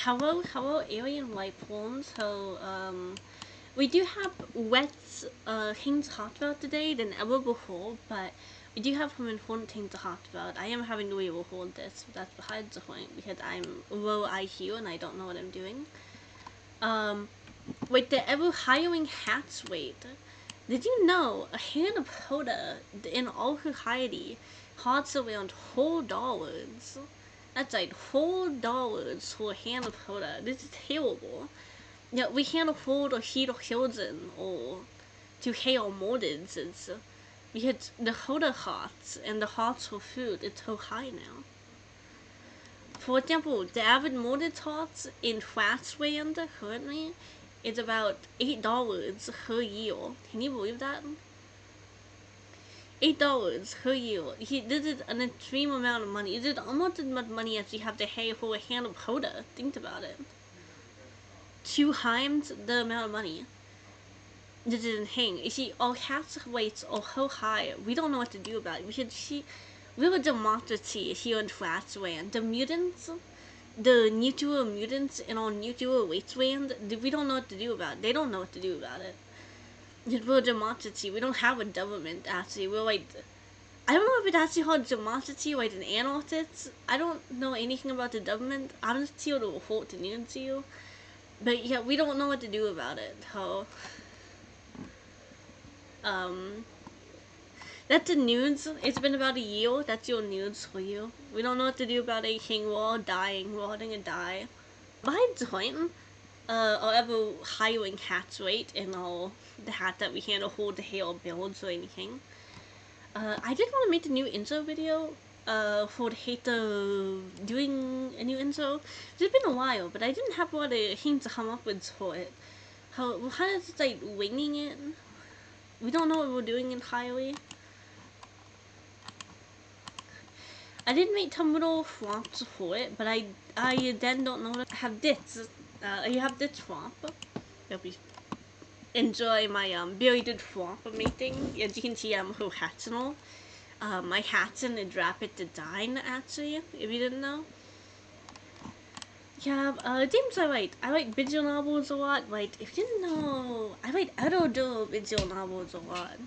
hello, alien life forms. We do have wet things to talk about today than ever before, but we do have some important things to talk about. I am having to record this, but that's besides the point because I'm low IQ and I don't know what I'm doing. With the ever hiring hats rate, did you know a hand of soda in all society costs around $4? That's like $4 for a hand of soda. This is terrible. Yeah, we can't afford to feed our children or to pay our mortgages because the soda costs and the cost for food is so high now. For example, the average mortgage cost in Fastland currently is about $8 per year. Can you believe that? $8 per year. This is an extreme amount of money. It is almost as much money as you have to pay for a hand of soda. Think about it. 2 times the amount of money. This is insane. You see, our tax rates are so high, we don't know what to do about it. We should see, we're a democracy here in Flatland. The mutants, the nuclear mutants in our nuclear wasteland, we don't know what to do about it. They don't know what to do about it. We're a democracy. We don't have a government, actually. We're like, I don't know if it's actually called democracy, like an anarchist. I don't know anything about the government. I'm just here to report the news to you. But yeah, we don't know what to do about it. So, that's the news. It's been about a year. That's your news for you. We don't know what to do about anything. We're all dying. We're all gonna die. Besides the point, our ever hiring hats rate and all the hat that we can't afford to pay our bills or anything. I did want to make a new intro video for the hater doing a new intro. It's been a while, but I didn't have a lot of things to come up with for it. We're kind of just like winging it. We don't know what we're doing entirely. I did make some little swamps for it, but I then don't know what I have this. You have this swamp. Hope you enjoy my very good swamp making. As you can see, I'm whole hats and all. My hat's in the rapid design actually, if you didn't know. Yeah, games I like. I like visual novels a lot. Like, if you didn't know, I like outdoor visual novels a lot.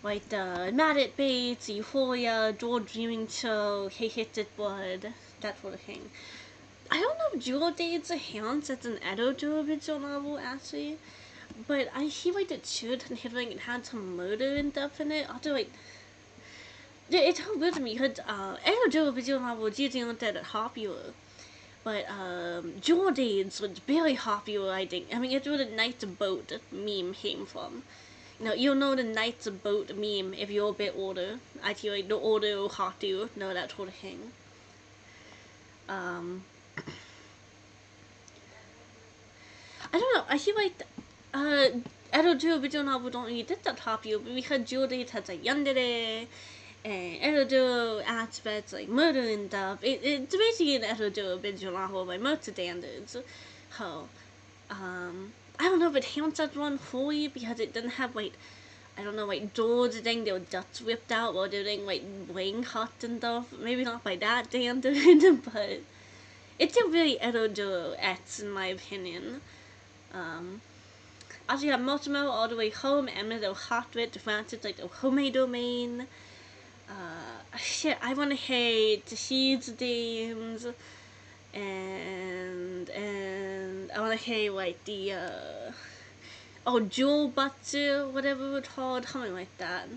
Like the Mad at Bates, Euphoria, George Dreaming Show, Hey Hit It Blood, that sort of thing. I don't know if Jewel Dates counts as an outdoor visual novel actually, but I feel like it should, considering it had some murder and stuff in it. Also, like, it's so weird to me because outdoor visual novels usually aren't that popular. But Jewel Dates was very popular, I think. I mean, it's where the Knight's Boat meme came from. You know, you'll know the Knight's Boat meme if you're a bit older. I feel like the older or hotter you know that sort of thing. I don't know. I feel like I don't do a visual novel don't really get that popular, but because Jewel Dates has like Yandere and Erodo aspects like murder and stuff, it's basically an Erodo visual novel by most standards. So, I don't know if it counts as one fully because it doesn't have like, I don't know, like doors thing they were just ripped out while doing like wing cuts and stuff. Maybe not by that standard, but it's a really Erodo X in my opinion. Also, you have Multimo all the way home, and the hot with the Francis, like the homemade domain. Shit, I wanna hate the Seeds games, and I wanna hate like the Jewel Butcher, whatever it's called, something like that.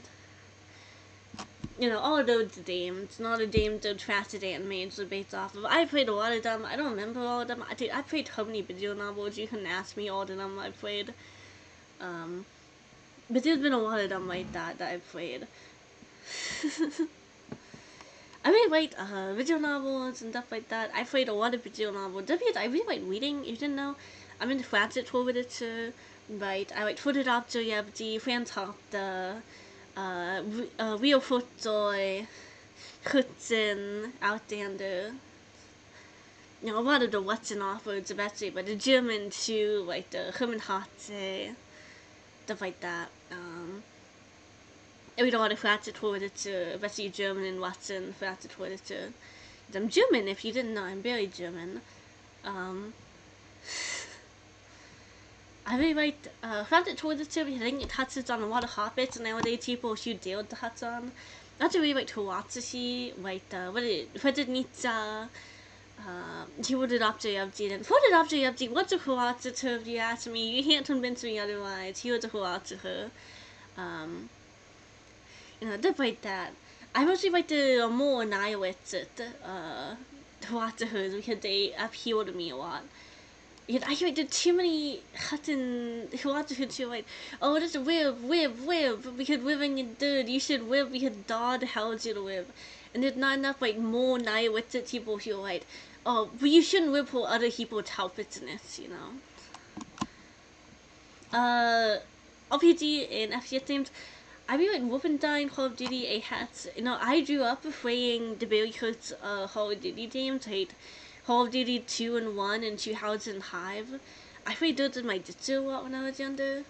You know, all of those games, not the games that Trashed Animates are based off of. I played a lot of them. I don't remember all of them. I played so many video novels. You can ask me all of them I played. But there's been a lot of them like that I've played. I really liked video novels and stuff like that. I played a lot of video novels. I really like reading. If you didn't know, I'm into Flatsit for literature. Right, I like Footed Objectivity, Fantastica, Real Footjoy, Kutzen, Outlander. You know, a lot of the Western authors, especially, but the German too, like the Hermann Hesse, stuff like that. I read a lot of Flatsit literature, especially German and Western Flatsit literature. I'm German, if you didn't know, I'm very German. Um, I really liked found it towards the too because I think it touches on a lot of topics nowadays people should deal with the touch on. That's really like Tawatsushi, like what did Nitsa, he would adopt Yabji and what did after Yabji, what's a Hawatsu to if you ask me? You can't convince me otherwise. He was a Hawatsu her. Um despite that. I mostly like the more annihilates it, Hawatsu hers because they appeal to me a lot. Yeah, I like did too many hutton who want to feel like, oh, just live, because living is good. You should live because God tells you to live. And there's not enough like more nihilistic people who are like, oh, but you shouldn't live for other people's helplessness, you know. RPG and FPS games. I really like Wolfenstein, Call of Duty, Apex. I grew up playing the very first Call of Duty games, like Call of Duty 2 and 1 in 2005. I played those with my sister a lot when I was younger.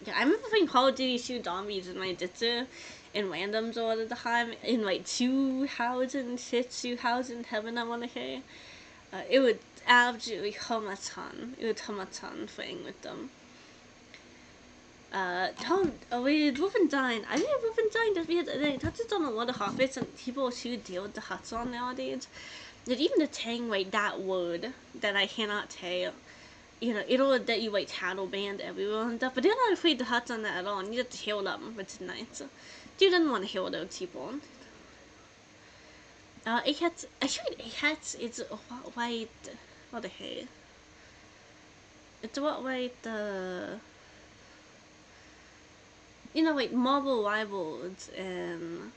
Yeah, I remember playing Call of Duty 2 Zombies with my sister in randoms all the time in like 2006, 2007, I want to say. It would absolutely hum a ton. It would hum a ton playing with them. With Wolfenstein, I think Wolfenstein just because it touches on a lot of topics and people should deal with the huts on nowadays. That even the thing like that word that I cannot tell, it'll let you like shadow band everyone and stuff, but they're not afraid to huts on that at all, and you just heal them, which is nice. You didn't want to heal those people. Ahex, actually Ahex is what white, what the hell? It's what white, like Marvel Rivals and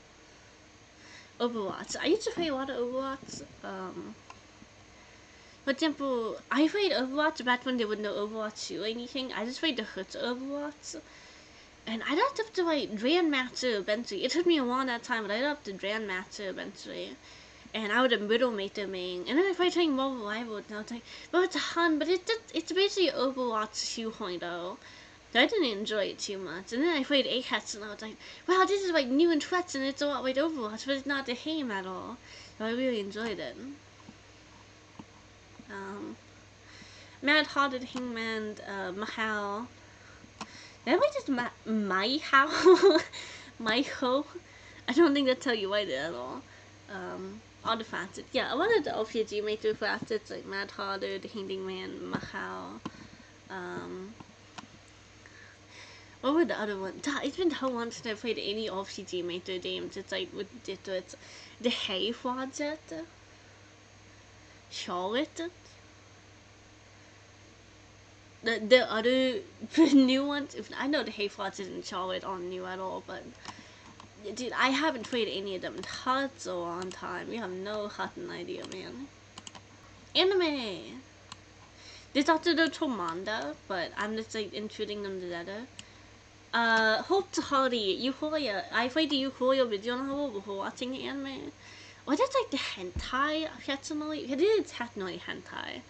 Overwatch. I used to play a lot of Overwatch. For example, I played Overwatch back when there was no Overwatch 2 or anything. I just played the Hoods Overwatch. And I got up to like Grandmaster eventually. It took me a long time, but I got up to Grandmaster eventually. And I was a middle mate main. And then I started playing Marvel Rivals, and I was like, well, it's fun, but it's basically Overwatch 2.0. So I didn't enjoy it too much. And then I played Apex and I was like, wow, this is like new and fresh and it's a lot like Overwatch, but it's not the same at all. So I really enjoyed it. Mad Hearted Hangman, Mahal. That was just my how? My ho? I don't think that's how you write it at all. All the facets. Yeah, a lot of the RPG made through facets like Mad Hearted, Hangman, Mahal. What were the other ones? It's been so long since I played any RPG Maker games. It's like it's the Hay Project, Charlotte, the other new ones. I know the Hay Project and Charlotte aren't new at all, but dude, I haven't played any of them in such a long time. You have no fucking idea, man. Anime. There's also the Tomanda, but I'm just like intruding them together. Hope to Hardy, Euphoria. I played the Euphoria video novel before watching the anime. Or that's like the hentai, technically. It is technically hentai.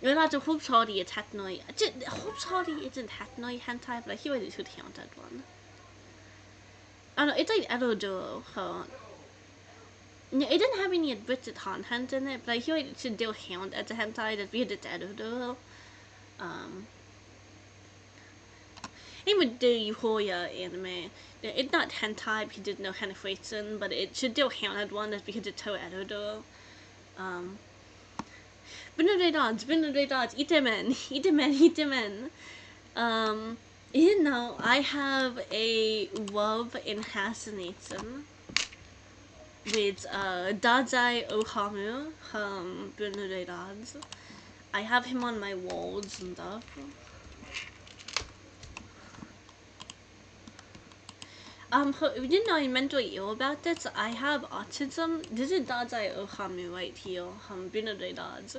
You're not the Hope Hardy, it's technically. Hope Hardy isn't technically hentai, but I hear it should count that one. I don't know, it's like Erodo, so. Yeah, it didn't have any explicit content in it, but I hear it should still count as a hentai just because it's Erodo. Even the Euphoria anime, it's not hentai because there's no penetration, but it should still count as one just because it's so Erodo. Binode dogs, eat them in. I have a love and fascination with Dazai Ohamu from Binode dogs. I have him on my walls and stuff. You didn't know I'm mentally ill about this. I have autism. This is Dazai Ohamu right here. Binode dogs.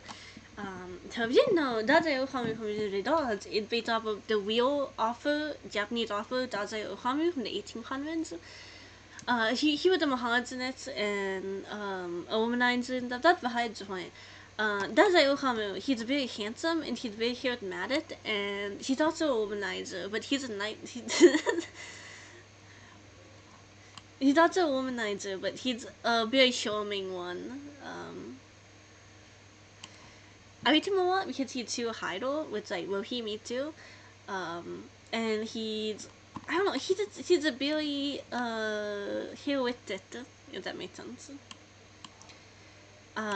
So if you didn't know, Dazai Ohamu from Binode dogs is based off of the real author, Japanese author, Dazai Ohamu from the 1800s. He was a misogynist and a womanizer and stuff. That's behind the point. Dazai Ohamu, he's very handsome and he's very charismatic and he's also a womanizer, but he's a knight. He's not a womanizer, but he's a very charming one. I rate him a lot because he's too idle, which like Rohi me too. And he's I don't know, he's a very heroic, if that makes sense.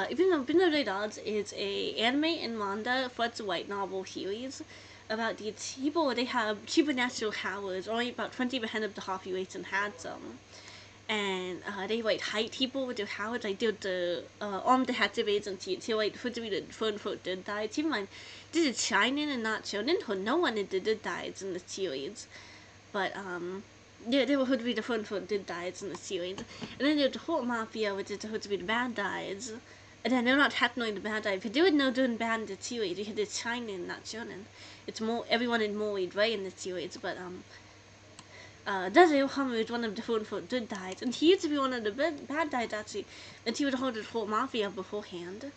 Even though Binary Dogs is a anime and manga for its white novel series about these people, they have supernatural powers. Only about 20% of the population had some. And they like hide people with their powers. Like the arm the activates and to like put the phone for the died. Even like this is shining and not shonen. No one did the dies in the series, but yeah, they were who to be the phone for the dies in the series. And then there's the whole mafia, which is who to be the bad guys. And then they're not happening the bad guys. If they would know doing bad in the series, because it's shining, not shonen. It's more everyone is more right in the series, but Dazio Hammer is one of the phone for good guys, and he used to be one of the bad guys actually, and he would hold the whole mafia beforehand.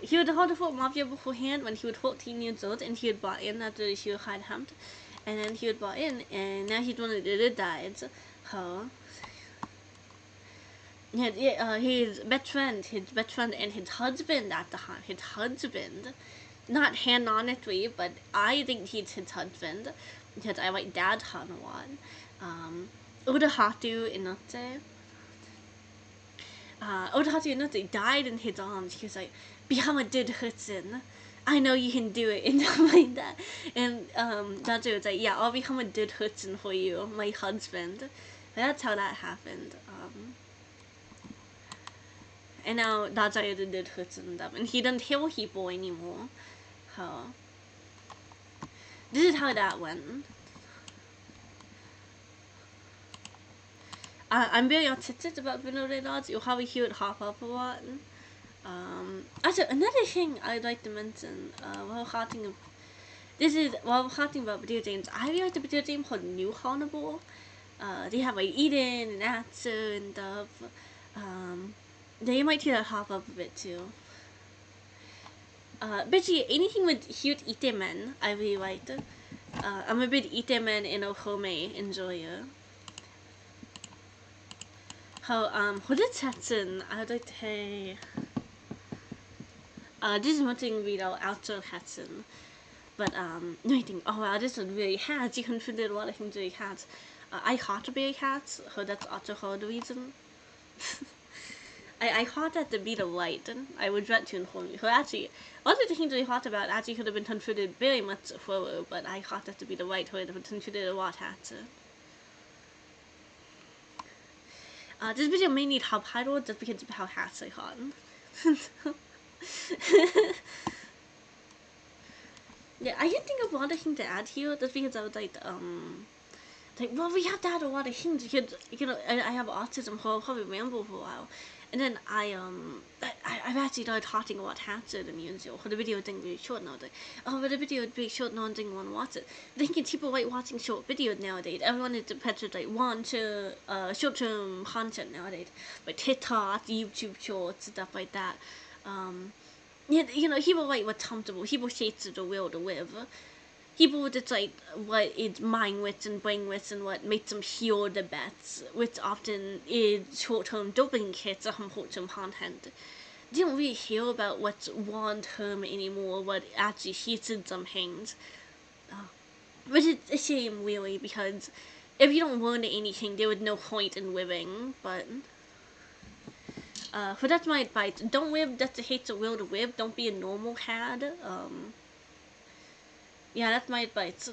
He would hold the whole mafia beforehand when he was 14 years old, and he had bought in after he had him, and then he had bought in, and now he's one of the good guys. His best friend and his husband at the time, his husband. Not hand on it with, but I think he's his husband because I like Dad Han a lot. Urahatu Inote. Urahatu Inote died in his arms. He was like, Bihama did Hudson. I know you can do it, and stuff like that. And Dajo was like, yeah, I'll become a good Hudson for you, my husband. That's how that happened. And now Dajo is a good Hudson, and he doesn't heal people anymore. This is how that went. I'm very autistic about vanilla dogs. You'll probably hear it hop up a lot. Also, another thing I'd like to mention while talking about video games, I really like the video game called New Hannibal. They have like Eden and Atsu and stuff. They might hear that hop up a bit too. Basically, anything with huge itemen, I really liked. I'm a big itemen and Ohome enjoyer. Hodetetsun, I'd like to say. This is one thing we know outside Hetsun. But, no, I think, oh wow, this is really hats. You can fit a lot of things really hats. I hot to be hats, so that's also the reason. I thought that to be the light, and I would regret to inform you. So actually, one of the things I thought about actually could have been considered very much forward, but I thought that to be the right way to consider a lot hats. This video may need subtitles just because of how hats I got. Yeah, I didn't think of a lot of things to add here just because I was like, well, we have to add a lot of things because, you know, I have autism, so I'll probably ramble for a while. And then I've actually started talking a lot faster than usual. So the video didn't really short now. Like, oh, but the video would be short, no one didn't want to watch it. I think people like watching short videos nowadays. Everyone is dependent like one to short-term content nowadays, like TikTok, YouTube shorts, stuff like that. Yeah, you know, people like what's comfortable. People shades the will to live. People would just like what is mind width and brain width and what makes them heal the best, which often is short-term doping kits or short-term content. They don't really hear about what's long-term anymore, what actually heals some things. Which is a shame, really, because if you don't learn anything, there was no point in living, but... so that's my advice. Don't live just to hate the will to live. Don't be a normal cat. Yeah, that's my advice.